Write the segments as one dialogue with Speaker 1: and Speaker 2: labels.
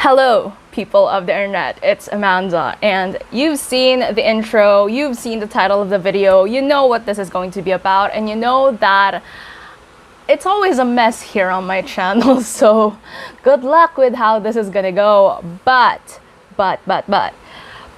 Speaker 1: Hello, people of the internet, it's Amanda, and you've seen the intro, you've seen the title of the video, you know what this is going to be about, and you know that it's always a mess here on my channel, so good luck with how this is gonna go. But,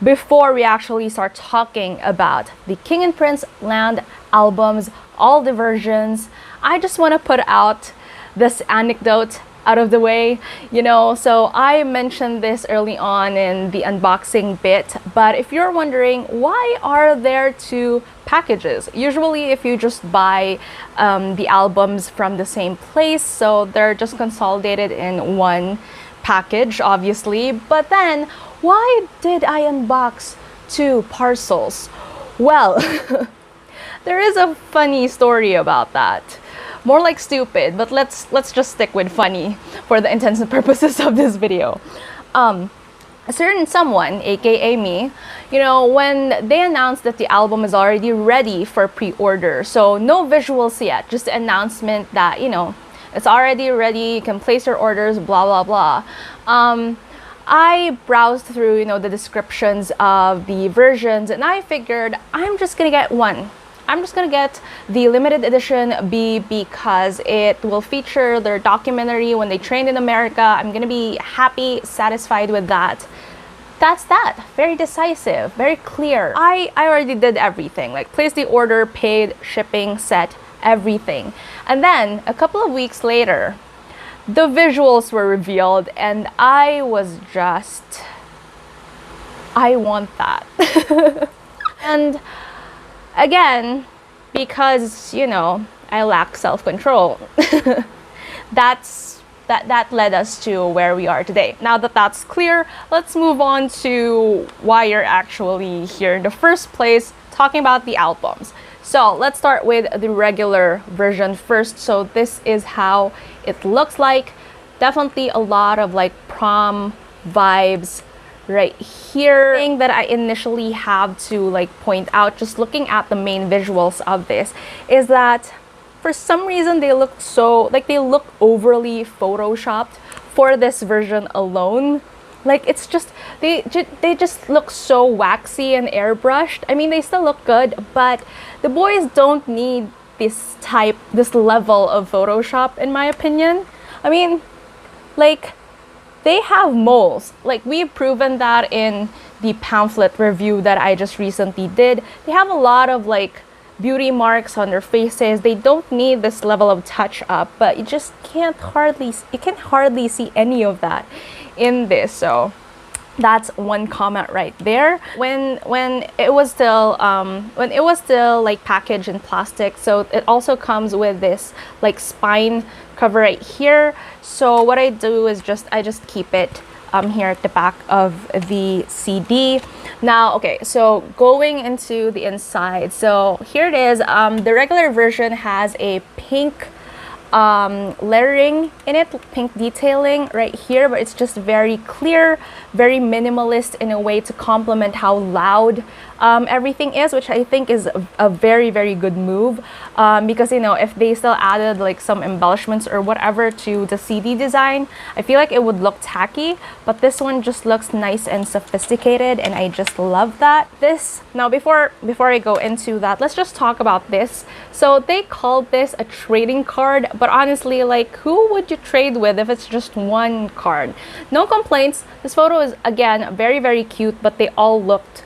Speaker 1: before we actually start talking about the King and Prince Land albums, all the versions, I just want to put out this anecdote out of the way, so I mentioned this early on in the unboxing bit, but if you're wondering, why are there two packages? Usually if you just buy the albums from the same place, so they're just consolidated in one package, obviously, but then why did I unbox two parcels? Well, there is a funny story about that. More like stupid, but let's just stick with funny for the intents and purposes of this video. A certain someone, aka me, when they announced that the album is already ready for pre-order, so no visuals yet, just the announcement that it's already ready, you can place your orders, blah blah blah. I browsed through the descriptions of the versions, and I figured I'm just gonna get one. I'm just gonna get the limited edition B because it will feature their documentary when they trained in America. I'm gonna be happy, satisfied with that. That's that. Very decisive, very clear. I already did everything, like placed the order, paid, shipping, set, everything. And then a couple of weeks later, the visuals were revealed and I was just, I want that. And again, because I lack self-control, that led us to where we are today. Now that that's clear, let's move on to why you're actually here in the first place, talking about the albums. So let's start with the regular version first. So this is how it looks like. Definitely a lot of like prom vibes right here. The thing that I initially have to like point out, just looking at the main visuals of this, is that for some reason they look they look overly photoshopped for this version alone. Like it's just they just look so waxy and airbrushed. I mean, they still look good, but the boys don't need this level of Photoshop, in my opinion. I mean, like, they have moles. Like, we've proven that in the pamphlet review that I just recently did. They have a lot of like beauty marks on their faces. They don't need this level of touch up, but you just can't hardly see any of that in this. So that's one comment right there. When it was still like packaged in plastic, so it also comes with this like spine cover right here. So what I do is I just keep it here at the back of the CD. Now, okay, so going into the inside, so here it is. The regular version has a pink lettering in it, pink detailing right here, but it's just very clear, very minimalist in a way to complement how loud everything is, which I think is a very, very good move, because if they still added like some embellishments or whatever to the CD design, I feel like it would look tacky, but this one just looks nice and sophisticated, and I just love that. Now before I go into that, let's just talk about this. So they called this a trading card, but honestly, like, who would you trade with if it's just one card? No complaints. This photo is, again, very, very cute, but they all looked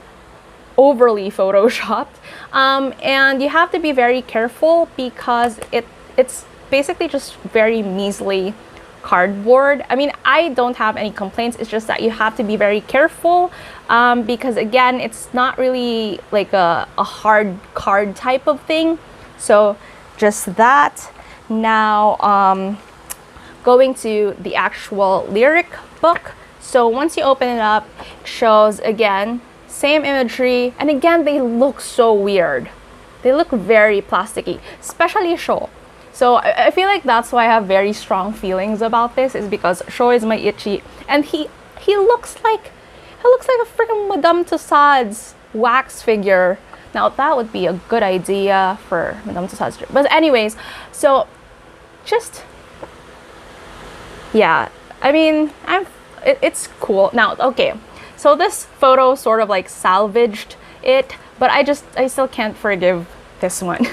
Speaker 1: overly photoshopped, and you have to be very careful because it's basically just very measly cardboard. I mean, I don't have any complaints. It's just that you have to be very careful, because again, it's not really like a hard card type of thing. So just that. Now going to the actual lyric book. So once you open it up, it shows, again, same imagery, and again, they look so weird. They look very plasticky, especially Sho. So I feel like that's why I have very strong feelings about this, is because Sho is my itchy, and he looks like a freaking Madame Tussauds wax figure. Now that would be a good idea for Madame Tussauds. But anyways, so just, yeah, I mean, it's cool. Now, okay, so this photo sort of like salvaged it, but I still can't forgive this one.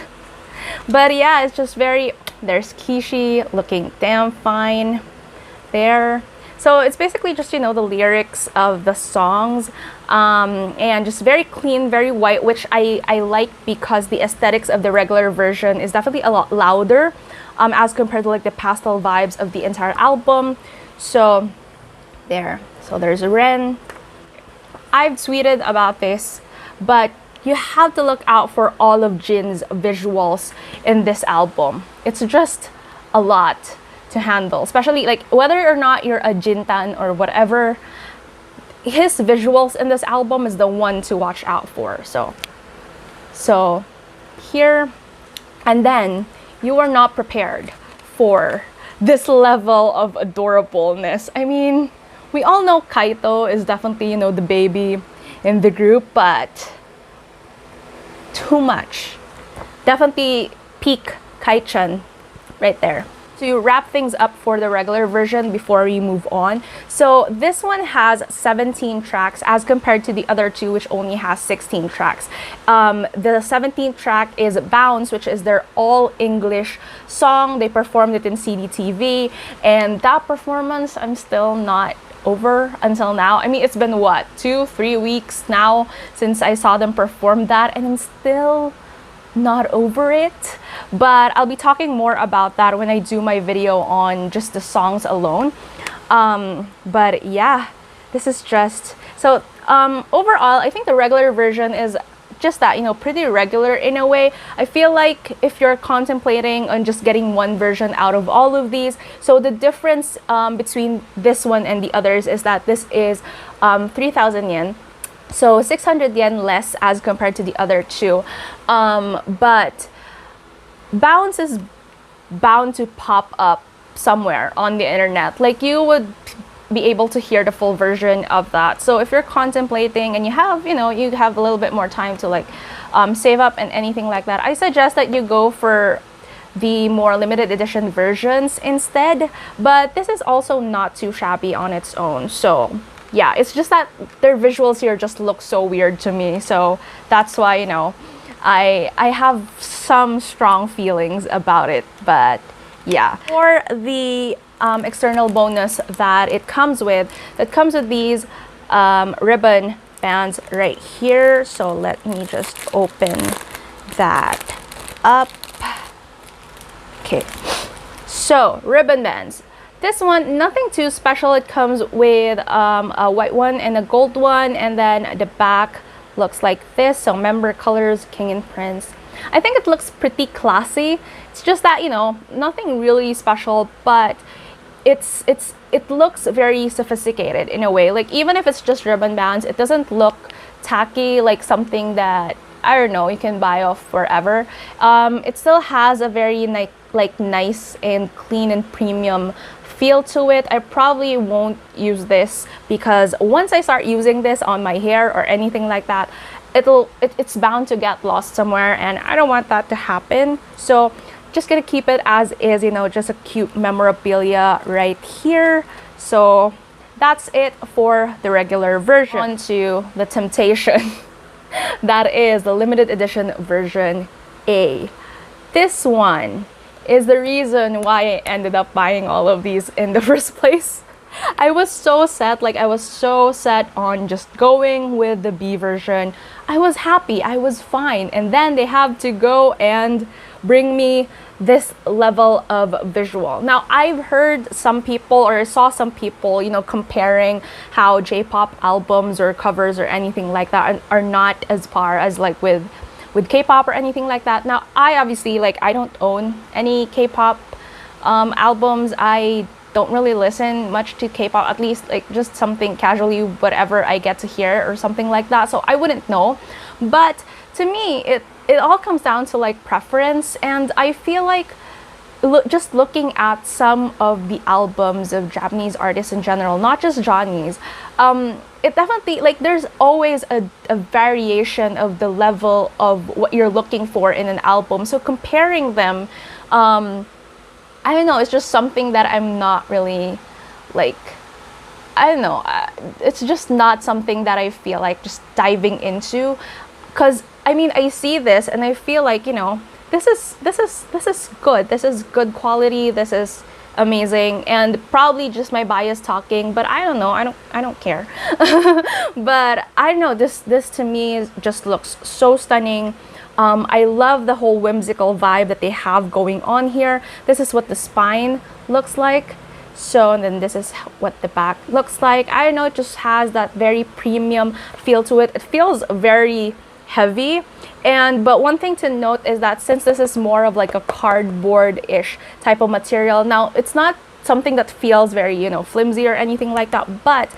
Speaker 1: But yeah, it's just very, there's Kishi looking damn fine there. So it's basically just, you know, the lyrics of the songs, and just very clean, very white, which I like because the aesthetics of the regular version is definitely a lot louder, as compared to like the pastel vibes of the entire album. So there, so there's Ren. I've tweeted about this, but you have to look out for all of Jin's visuals in this album. It's just a lot to handle, especially like whether or not you're a Jintan or whatever, his visuals in this album is the one to watch out for. So here, and then you are not prepared for this level of adorableness. I mean, we all know Kaito is definitely, you know, the baby in the group, but too much. Definitely peak Kai-chan right there. To wrap things up for the regular version before we move on. So this one has 17 tracks as compared to the other two, which only has 16 tracks. The 17th track is Bounce, which is their all English song. They performed it in CDTV, and that performance I'm still not over until now. I mean, it's been what, 2-3 weeks now since I saw them perform that, and I'm still not over it. But I'll be talking more about that when I do my video on just the songs alone. But yeah, this is just so overall I think the regular version is just that, you know, pretty regular in a way. I feel like if you're contemplating on just getting one version out of all of these, so the difference between this one and the others is that this is 3,000 yen, so 600 yen less as compared to the other two. But Bounce is bound to pop up somewhere on the internet. Like, you would be able to hear the full version of that. So if you're contemplating and you have, you know, you have a little bit more time to like save up and anything like that, I suggest that you go for the more limited edition versions instead. But this is also not too shabby on its own. So yeah, it's just that their visuals here just look so weird to me. So that's why, you know, I have some strong feelings about it. But yeah, for the external bonus that it comes with, these ribbon bands right here. So let me just open that up. Okay, so ribbon bands. This one, nothing too special. It comes with a white one and a gold one, and then the back looks like this. So member colors, King and Prince. I think it looks pretty classy. It's just that, you know, nothing really special, but it looks very sophisticated in a way. Like, even if it's just ribbon bands, it doesn't look tacky, like something that, I don't know, you can buy off forever. It still has a very nice and clean and premium feel to it. I probably won't use this because once I start using this on my hair or anything like that, it's bound to get lost somewhere, and I don't want that to happen. So just gonna keep it as is, you know, just a cute memorabilia right here. So that's it for the regular version. On to the temptation that is the limited edition version A. This one is the reason why I ended up buying all of these in the first place. I was so set on just going with the B version. I was happy, I was fine, and then they have to go and bring me this level of visual. Now, I've heard some people, or I saw some people, you know, comparing how J-pop albums or covers or anything like that are not as far as like with K-pop or anything like that. Now, I obviously, like, I don't own any K-pop albums. I don't really listen much to K-pop, at least like just something casually, whatever I get to hear or something like that. So I wouldn't know. But to me, it all comes down to like preference, and I feel like just looking at some of the albums of Japanese artists in general, not just Johnny's, it definitely, like, there's always a variation of the level of what you're looking for in an album. So comparing them, I don't know, it's just something that I'm not really, like, I don't know, it's just not something that I feel like just diving into, because I mean, I see this and I feel like, you know, this is good. This is good quality. This is amazing, and probably just my bias talking, but I don't know. I don't care. But I don't know, this to me just looks so stunning. I love the whole whimsical vibe that they have going on here. This is what the spine looks like. So, and then this is what the back looks like. I don't know, it just has that very premium feel to it. It feels very heavy. But one thing to note is that since this is more of like a cardboard-ish type of material, now it's not something that feels very, you know, flimsy or anything like that, but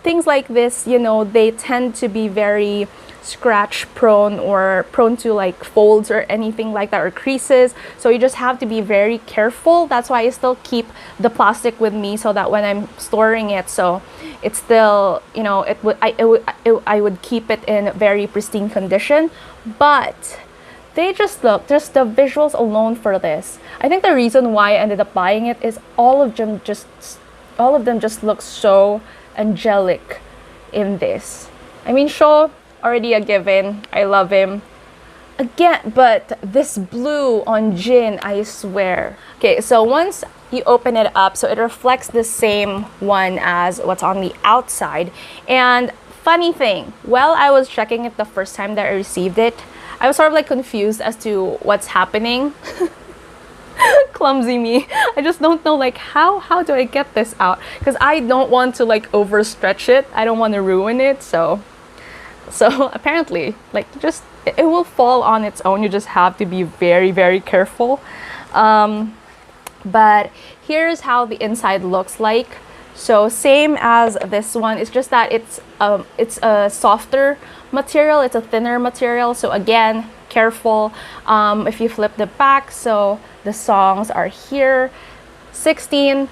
Speaker 1: things like this, you know, they tend to be very scratch prone or prone to like folds or anything like that, or creases. So you just have to be very careful. That's why I still keep the plastic with me, so that when I'm storing it, so it's still, you know, I would keep it in very pristine condition. But they just look, just the visuals alone for this, I think the reason why I ended up buying it is all of them just look so angelic in this. I mean, Sho, already a given. I love him. Again, but this blue on Jin, I swear. Okay, so once you open it up, so it reflects the same one as what's on the outside. And funny thing, while I was checking it the first time that I received it, I was sort of like confused as to what's happening. Clumsy me. I just don't know, like, how do I get this out? Because I don't want to like overstretch it. I don't want to ruin it. So apparently, like, just it will fall on its own. You just have to be very, very careful. But here's how the inside looks like. So same as this one. It's just that it's a softer material. It's a thinner material. So again, careful. If you flip the back, so the songs are here, 16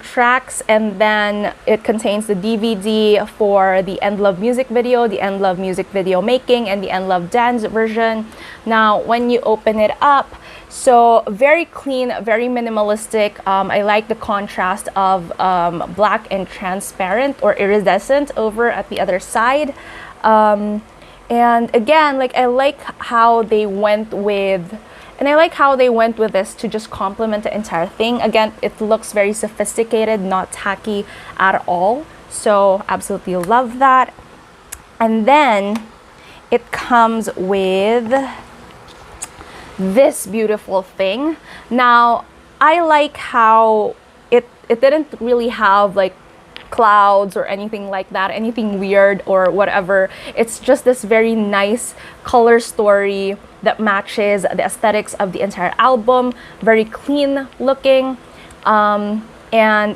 Speaker 1: tracks, and then it contains the DVD for the End Love music video, the End Love music video making, and the End Love dance version. Now, when you open it up, so very clean, very minimalistic. I like the contrast of black and transparent or iridescent over at the other side. And again, like, I like how they went with this to just complement the entire thing. Again, it looks very sophisticated, not tacky at all. So absolutely love that. And then it comes with this beautiful thing. Now, I like how it didn't really have like clouds or anything like that, anything weird or whatever. It's just this very nice color story that matches the aesthetics of the entire album. Very clean looking, and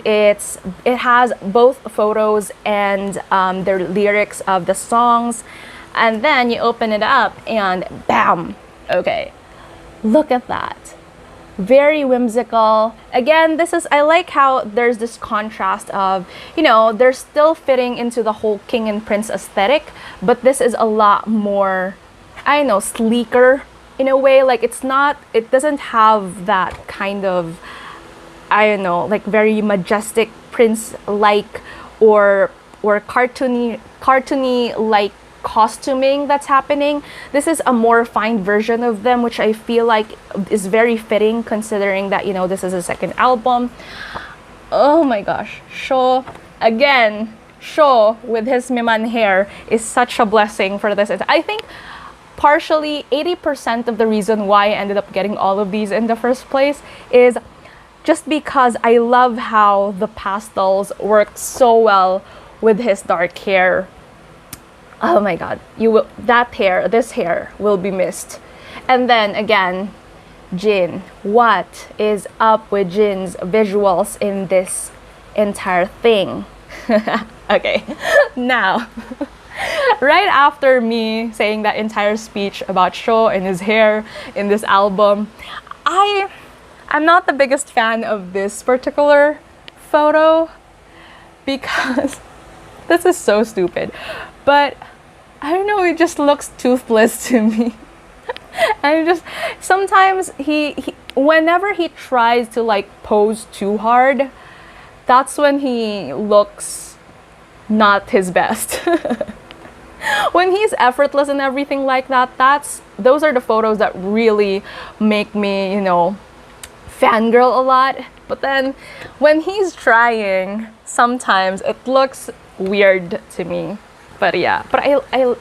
Speaker 1: it has both photos and the lyrics of the songs. And then you open it up and bam. Okay, look at that. Very whimsical. Again, I like how there's this contrast of, you know, they're still fitting into the whole king and prince aesthetic, but this is a lot more, I don't know, sleeker in a way. Like, it doesn't have that kind of, I don't know, like very majestic prince-like or cartoony like costuming that's happening. This is a more refined version of them, which I feel like is very fitting considering that, you know, this is a second album. Oh my gosh, Sho with his Miman hair is such a blessing for this. I think partially 80% of the reason why I ended up getting all of these in the first place is just because I love how the pastels work so well with his dark hair. Oh my god, this hair will be missed. And then again, Jin. What is up with Jin's visuals in this entire thing? Okay, now, right after me saying that entire speech about Sho and his hair in this album, I'm not the biggest fan of this particular photo because this is so stupid. But I don't know, it just looks toothless to me. And just sometimes he whenever he tries to like pose too hard, that's when he looks not his best. When he's effortless and everything like that, those are the photos that really make me, fangirl a lot. But then when he's trying, sometimes it looks weird to me. But yeah, but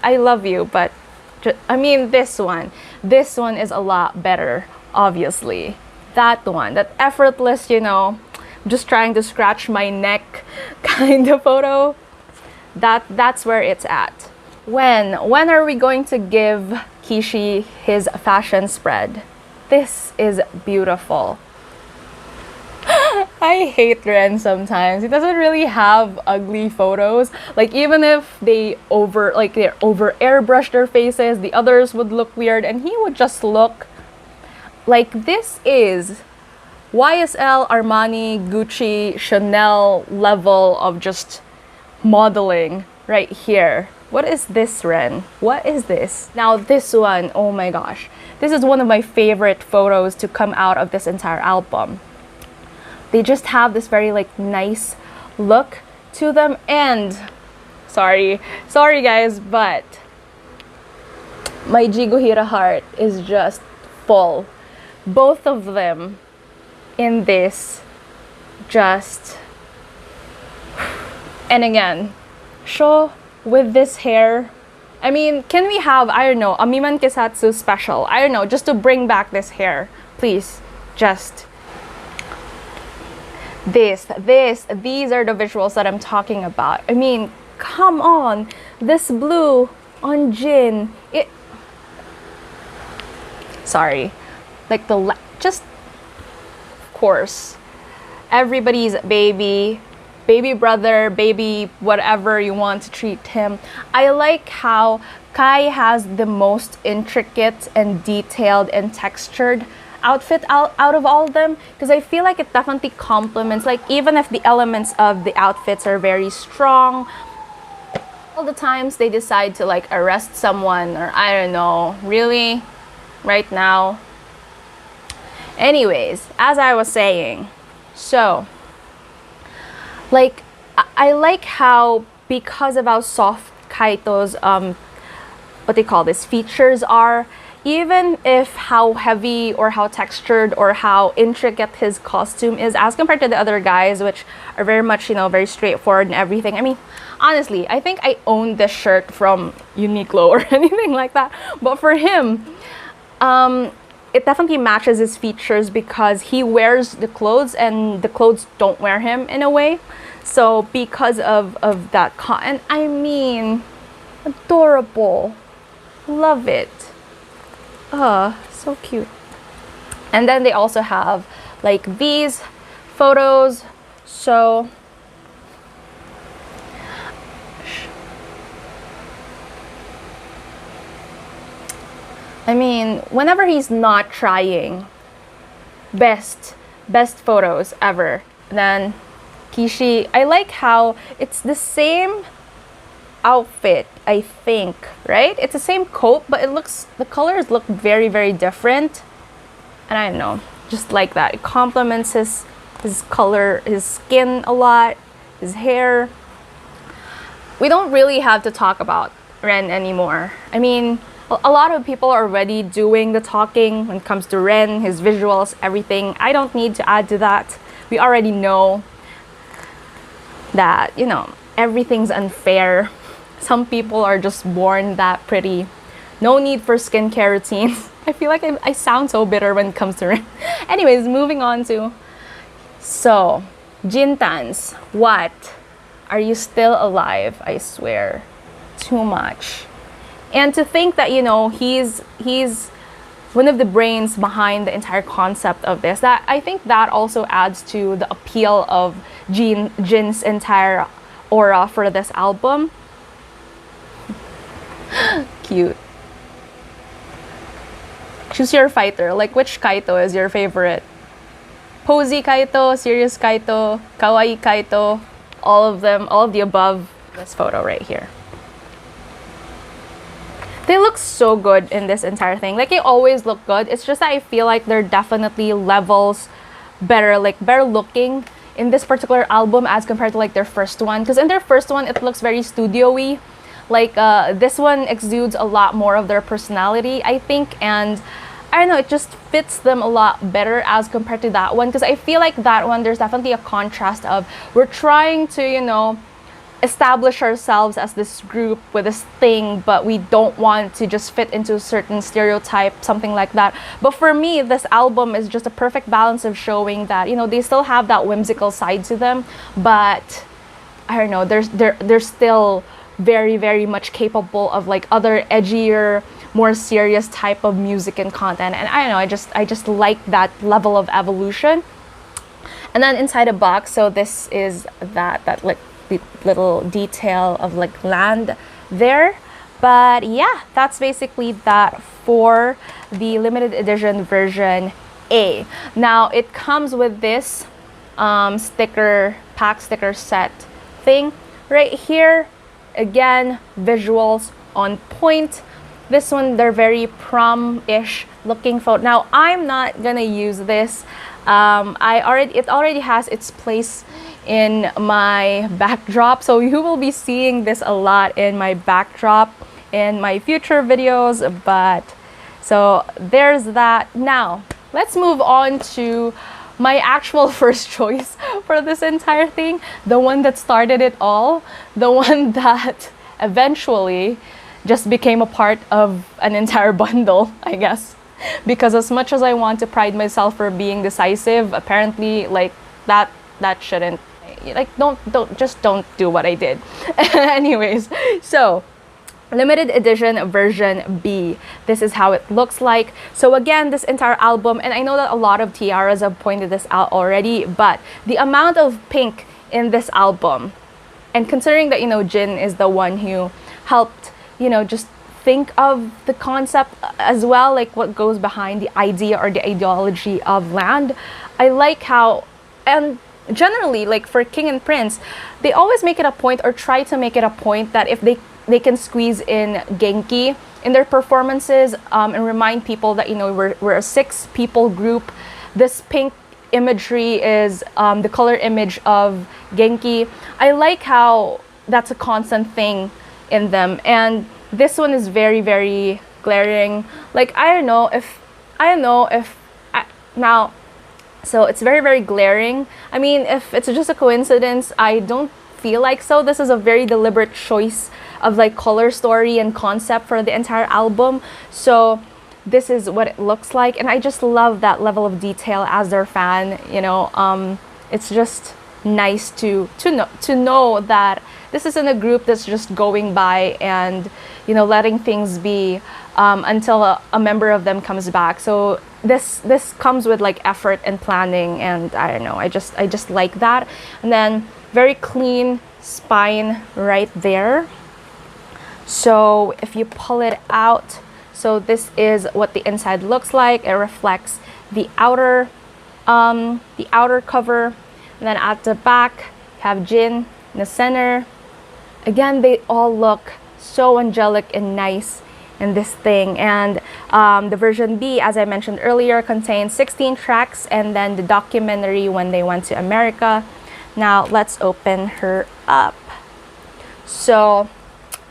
Speaker 1: I love you, but this one is a lot better, obviously. That one, that effortless, just trying to scratch my neck kind of photo, that's where it's at. When are we going to give Kishi his fashion spread? This is beautiful. I hate Ren sometimes. He doesn't really have ugly photos. Like, even if they're over airbrush their faces, the others would look weird and he would just look like this is YSL, Armani, Gucci, Chanel level of just modeling right here. What is this, Ren? What is this? Now this one, oh my gosh. This is one of my favorite photos to come out of this entire album. They just have this very nice look to them, and sorry guys, but my Jiguhira heart is just full. Both of them in this just, and again, show with this hair. Can we have, I don't know, a Miman Kisatsu special? I don't know, just to bring back this hair. Please, just these are the visuals that I'm talking about. Come on, this blue on Jin. Just, of course, everybody's baby brother, baby whatever you want to treat him. I like how Kai has the most intricate and detailed and textured outfit out of all of them, because I feel like it definitely complements, even if the elements of the outfits are very strong, all the times they decide to arrest someone, or I don't know, really, right now. Anyways, as I was saying, so I like how, because of how soft Kaito's features are, even if how heavy or how textured or how intricate his costume is as compared to the other guys, which are very much, very straightforward and everything. Honestly, I think I own this shirt from Uniqlo or anything like that. But for him, it definitely matches his features because he wears the clothes and the clothes don't wear him in a way. So because of that cotton, adorable. Love it. So cute. And then they also have these photos. So whenever he's not trying, best photos ever. Then Kishi, I like how it's the same outfit, I think, right? It's the same coat, but the colors look very, very different. And I don't know, just like that. It complements his color, his skin a lot, his hair. We don't really have to talk about Ren anymore. A lot of people are already doing the talking when it comes to Ren, his visuals, everything. I don't need to add to that. We already know that, everything's unfair. Some people are just born that pretty. No need for skincare routines. I feel like I sound so bitter when it comes to Ren. Anyways, moving on to... So, Jintans, what? Are you still alive? I swear. Too much. And to think that, he's one of the brains behind the entire concept of this. That I think that also adds to the appeal of Jin's entire aura for this album. Cute. Choose your fighter. Which Kaito is your favorite? Posy Kaito, serious Kaito, kawaii Kaito, all of them, all of the above. This photo right here. They look so good in this entire thing. They always look good. It's just that I feel like they're definitely levels better, better looking in this particular album as compared to like their first one, because in their first one it looks very studio-y. Like this one exudes a lot more of their personality, I think, and I don't know, it just fits them a lot better as compared to that one, because I feel like that one there's definitely a contrast of we're trying to, you know, establish ourselves as this group with this thing, but we don't want to just fit into a certain stereotype, something like that. But for me, this album is just a perfect balance of showing that, you know, they still have that whimsical side to them, but I don't know, they're still very, very much capable of like other edgier, more serious type of music and content. And I don't know, I just like that level of evolution. And then inside a box, so this is that like the little detail of like land there. But yeah, that's basically that for the limited edition version A. Now it comes with this pack sticker set thing right here. Again, visuals on point. This one, they're very prom-ish looking photo. Now I'm not gonna use this. It already has its place in my backdrop, so you will be seeing this a lot in my backdrop in my future videos. But so there's that. Now let's move on to my actual first choice for this entire thing, the one that started it all, the one that eventually just became a part of an entire bundle, I guess. Because as much as I want to pride myself for being decisive, apparently like that shouldn't, like don't do what I did. Anyways, so limited edition version B, this is how it looks like. So again, this entire album, and I know that a lot of tiaras have pointed this out already, but the amount of pink in this album, and considering that, you know, Jin is the one who helped, you know, just think of the concept as well, like what goes behind the idea or the ideology of land. I like how, and generally like for King and Prince, they always make it a point or try to make it a point that if they can squeeze in Genki in their performances, and remind people that, you know, we're a 6-people group. This pink imagery is the color image of Genki. I like how that's a constant thing in them, and this one is very, very glaring. Like I don't know if now, so it's very, very glaring. I mean, if it's just a coincidence, I don't feel like so. This is a very deliberate choice of like color story and concept for the entire album. So this is what it looks like, and I just love that level of detail as their fan, you know. It's just nice to know that this isn't a group that's just going by and, you know, letting things be until a member of them comes back. So this comes with like effort and planning, and I don't know, I just like that. And then very clean spine right there. So if you pull it out, so this is what the inside looks like. It reflects the outer cover, and then at the back you have Jin in the center. Again, they all look so angelic and nice in this thing. And the version B, as I mentioned earlier, contains 16 tracks, and then the documentary when they went to America. Now let's open her up. So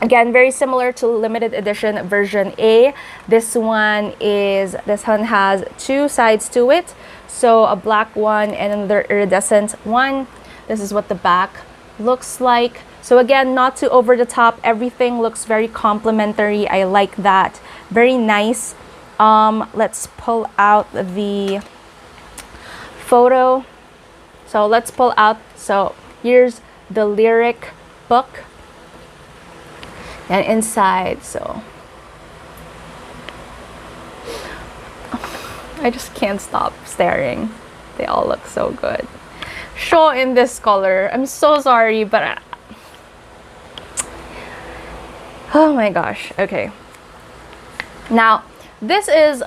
Speaker 1: again, very similar to limited edition version A. This one has 2 sides to it. So a black one and another iridescent one. This is what the back looks like. So again, not too over the top. Everything looks very complimentary. I like that. Very nice. Let's pull out the photo. So let's pull out. So here's the lyric book. And inside, so I just can't stop staring. They all look so good. Show in this color. I'm so sorry, but oh my gosh. Okay. Now, this is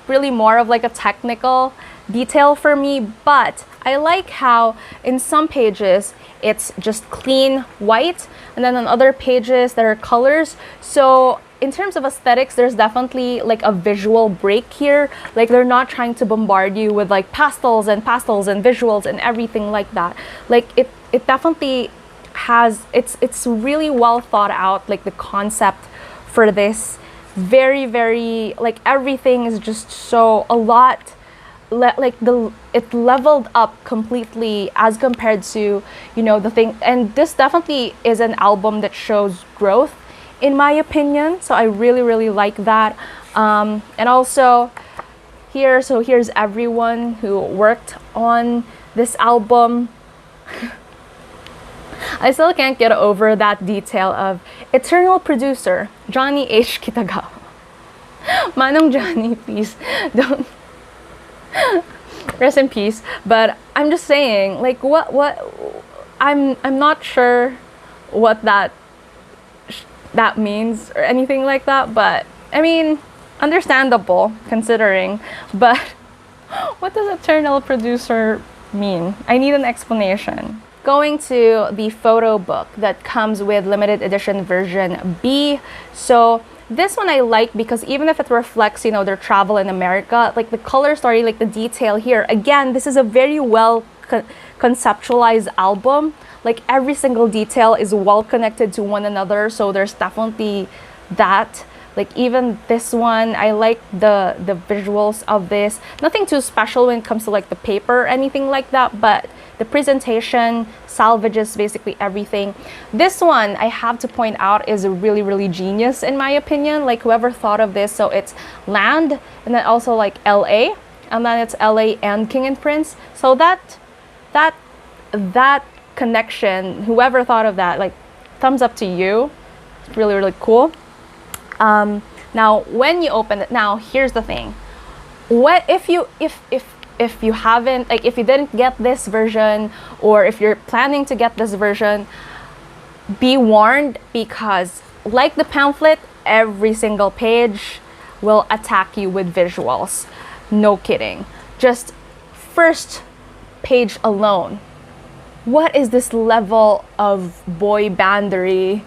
Speaker 1: really more of like a technical detail for me, but I like how in some pages it's just clean white, and then on other pages there are colors. So in terms of aesthetics, there's definitely like a visual break here. Like they're not trying to bombard you with like pastels and visuals and everything like that. Like it definitely has, it's really well thought out, like the concept for this. Very, very, like everything is just so a lot, like it leveled up completely as compared to, you know, the thing. And this definitely is an album that shows growth, in my opinion. So I really, really like that. And also here, so here's everyone who worked on this album. I still can't get over that detail of eternal producer Johnny H. Kitagawa. Manong Johnny, please don't rest in peace. But I'm just saying, like, what I'm not sure what that means or anything like that. But I mean, understandable considering. But what does eternal producer mean? I need an explanation. Going to the photo book that comes with limited edition version B. So this one I like because even if it reflects, you know, their travel in America, like the color story, like the detail here, again, this is a very well conceptualized album. Like every single detail is well connected to one another. So there's definitely that. Like even this one, I like the visuals of this. Nothing too special when it comes to like the paper or anything like that, but the presentation salvages basically everything. This one, I have to point out, is really, really genius in my opinion. Like whoever thought of this, so it's land and then also like LA, and then it's LA and King and Prince. So that connection, whoever thought of that, like thumbs up to you. It's really, really cool. Now when you open it, now here's the thing. What if you haven't, like if you didn't get this version, or if you're planning to get this version, be warned, because like the pamphlet, every single page will attack you with visuals. No kidding. Just first page alone. What is this level of boy bandery?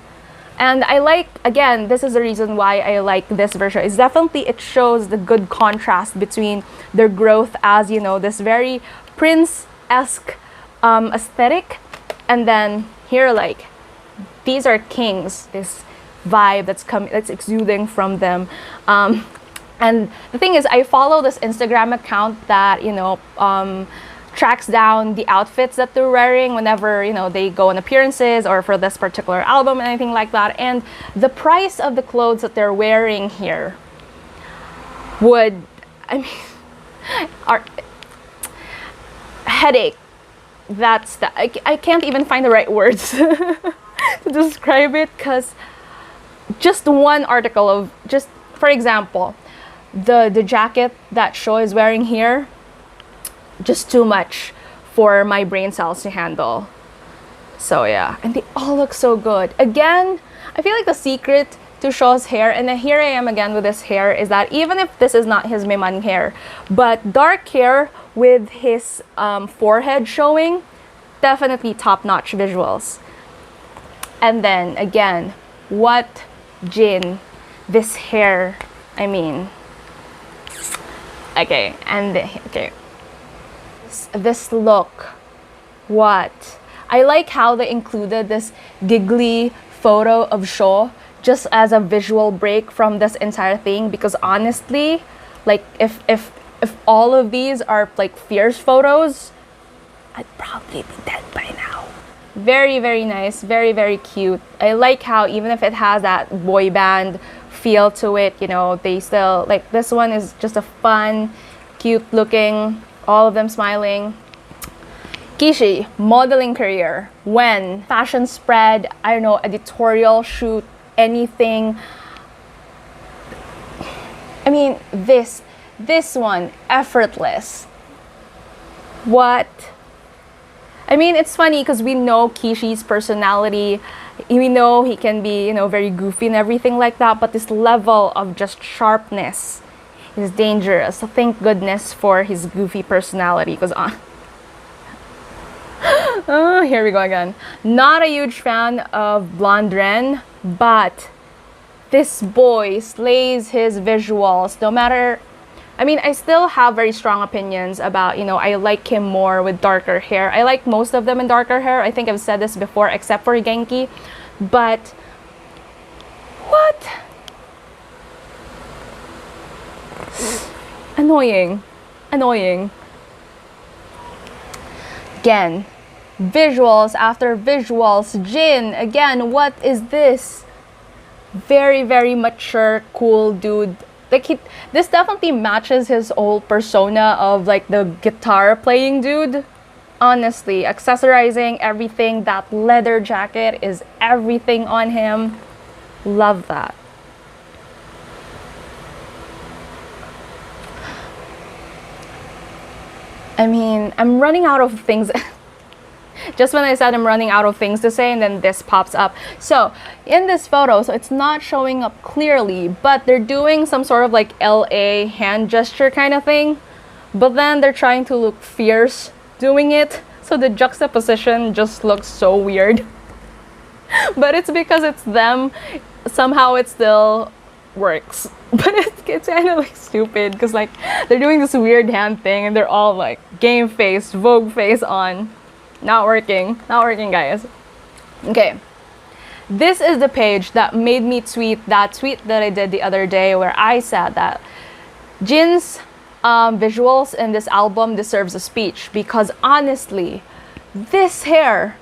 Speaker 1: And I like, again, this is the reason why I like this version. It's definitely, it shows the good contrast between their growth as, you know, this very Prince-esque aesthetic. And then here, like, these are kings, this vibe that's exuding from them. And the thing is, I follow this Instagram account that, you know, tracks down the outfits that they're wearing whenever, you know, they go on appearances or for this particular album and anything like that. And the price of the clothes that they're wearing here would, I mean, are headache. That's the, I can't even find the right words to describe it, because just one article of, just for example, the jacket that Shaw is wearing here, just too much for my brain cells to handle. So yeah, and they all look so good. Again, I feel like the secret to Shaw's hair, and then here I am again with his hair, is that even if this is not his Miman hair, but dark hair with his forehead showing, definitely top-notch visuals. And then again, what Jin, this hair, I mean, okay, and okay. This look, what? I like how they included this giggly photo of Shaw just as a visual break from this entire thing, because honestly, like if all of these are like fierce photos, I'd probably be dead by now. Very, very nice, very, very cute. I like how even if it has that boy band feel to it, you know, they still, like this one is just a fun, cute looking, all of them smiling. Kishi, modeling career. When? Fashion spread, I don't know, editorial shoot, anything. I mean, this one, effortless. What? I mean, it's funny because we know Kishi's personality. We know he can be, you know, very goofy and everything like that, but this level of just sharpness is dangerous. So thank goodness for his goofy personality, because oh, here we go again. Not a huge fan of Blonde Ren, but this boy slays his visuals. No matter, I mean, I still have very strong opinions about, you know, I like him more with darker hair. I like most of them in darker hair. I think I've said this before, except for Genki. But what? Annoying. Annoying. Again, visuals after visuals. Jin, again, what is this? Very, very mature, cool dude. Like this definitely matches his whole persona of like the guitar playing dude. Honestly, accessorizing everything. That leather jacket is everything on him. Love that. I mean, I'm running out of things. Just when I said I'm running out of things to say, and then this pops up. So in this photo, so it's not showing up clearly, but they're doing some sort of like LA hand gesture kind of thing. But then they're trying to look fierce doing it. So the juxtaposition just looks so weird. But it's because it's them. Somehow it still works. But it's kind of like stupid because like they're doing this weird hand thing and they're all like game face, Vogue face on. Not working, guys. Okay, this is the page that made me tweet that tweet that I did the other day where I said that Jin's visuals in this album deserves a speech, because honestly, this hair,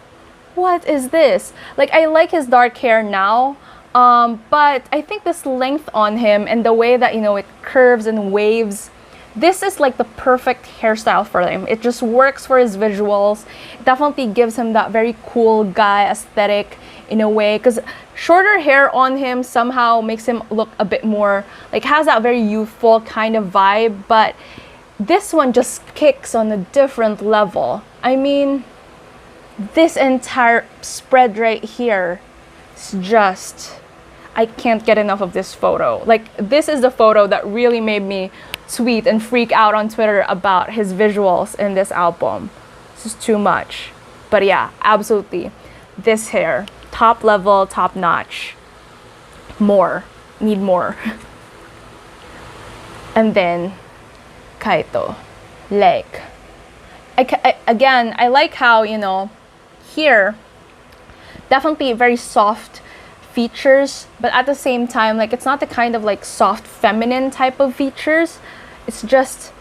Speaker 1: what is this? Like, I like his dark hair now, but I think this length on him and the way that, you know, it curves and waves, this is like the perfect hairstyle for him. It just works for his visuals. It definitely gives him that very cool guy aesthetic in a way, because shorter hair on him somehow makes him look a bit more, like, has that very youthful kind of vibe, but this one just kicks on a different level. I mean, this entire spread right here is just, I can't get enough of this photo. Like, this is the photo that really made me tweet and freak out on Twitter about his visuals in this album. This is too much. But yeah, absolutely. This hair, top level, top notch. More. Need more. And then, Kaito. Like, again, I like how, you know, here, definitely very soft features, but at the same time, like, it's not the kind of like soft feminine type of features. It's just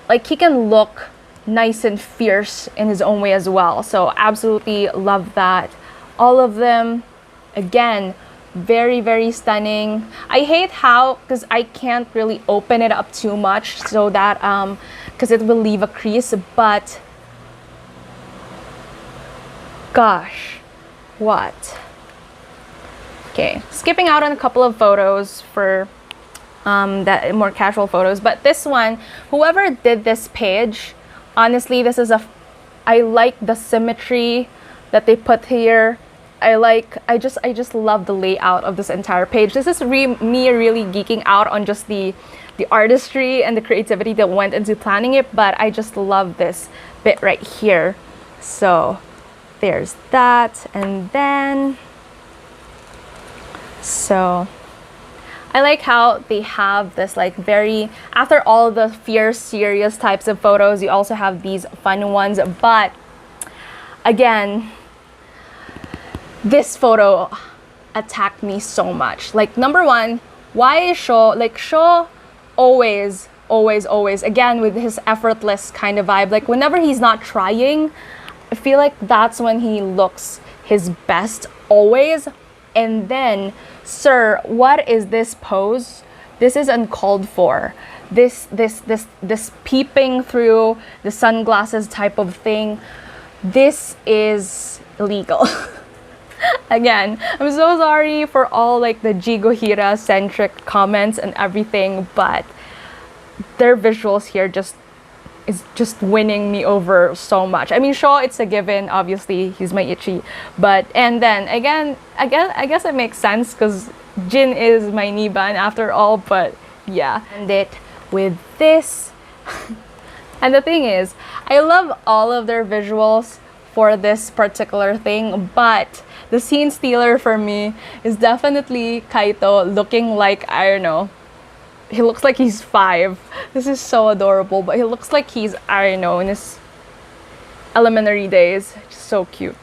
Speaker 1: like he can look nice and fierce in his own way as well. So absolutely love that. All of them, again, very, very stunning. I hate how, because I can't really open it up too much so that because it will leave a crease, but gosh, what? Okay, skipping out on a couple of photos for that more casual photos, but this one, whoever did this page, honestly, this is I like the symmetry that they put here. I just love the layout of this entire page. This is me really geeking out on just the artistry and the creativity that went into planning it, but I just love this bit right here. So there's that, and then so I like how they have this like very, after all the fierce, serious types of photos, you also have these fun ones. But again, this photo attacked me so much. Like, number one, why is Sho always, again, with his effortless kind of vibe, like whenever he's not trying, I feel like that's when he looks his best always. And then, sir, what is this pose? This is uncalled for. This peeping through the sunglasses type of thing. This is illegal. Again, I'm so sorry for all like the Jigohira centric comments and everything, but their visuals here is just winning me over so much. I mean, sure, it's a given. Obviously, he's my Ichi, but and then again, I guess it makes sense because Jin is my Niban after all. But yeah, and it with this. And the thing is, I love all of their visuals for this particular thing, but the scene stealer for me is definitely Kaito looking like, I don't know, he looks like he's 5. This is so adorable, but he looks like he's, I don't know, in his elementary days. Just so cute.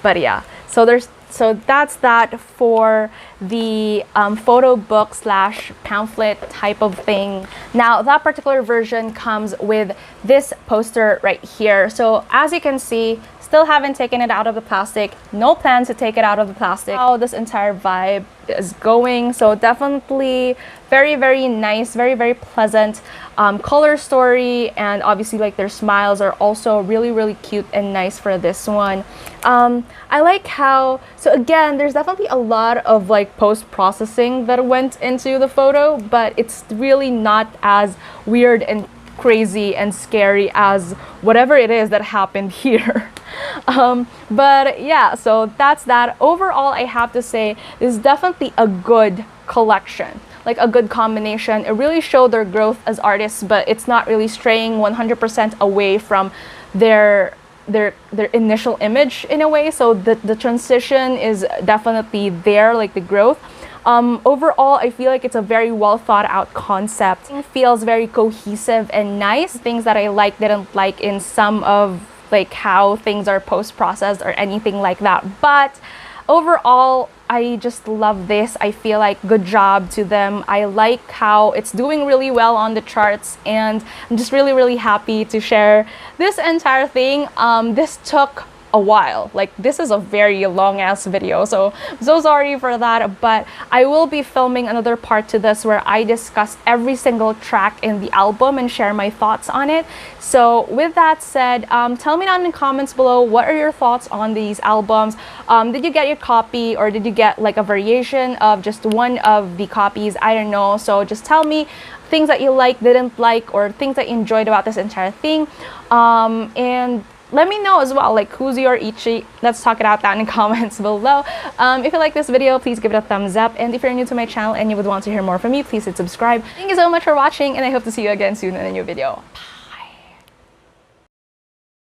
Speaker 1: But yeah, so that's that for the photo book / pamphlet type of thing. Now that particular version comes with this poster right here. So as you can see, still haven't taken it out of the plastic. No plans to take it out of the plastic. How this entire vibe is going. So definitely very, very nice, very, very pleasant color story, and obviously like their smiles are also really, really cute and nice for this one. I like how, so again, there's definitely a lot of like post-processing that went into the photo, but it's really not as weird and crazy and scary as whatever it is that happened here. But yeah, so that's that. Overall, I have to say this is definitely a good collection, like a good combination. It really showed their growth as artists, but it's not really straying 100% away from their initial image in a way. So the transition is definitely there, like the growth. Overall, I feel like it's a very well thought out concept. It feels very cohesive and nice. Things that I didn't like in some of like how things are post-processed or anything like that. But overall, I just love this. I feel like good job to them. I like how it's doing really well on the charts, and I'm just really, really happy to share this entire thing. This took a while. Like, this is a very long ass video, so I'm so sorry for that, but I will be filming another part to this where I discuss every single track in the album and share my thoughts on it. So with that said, tell me down in the comments below, what are your thoughts on these albums? Did you get your copy, or did you get like a variation of just one of the copies? I don't know. So just tell me things that you like, didn't like, or things that you enjoyed about this entire thing. And let me know as well, like, who's your Ichi? Let's talk it out down in the comments below. If you like this video, please give it a thumbs up. And if you're new to my channel and you would want to hear more from me, please hit subscribe. Thank you so much for watching, and I hope to see you again soon in a new video.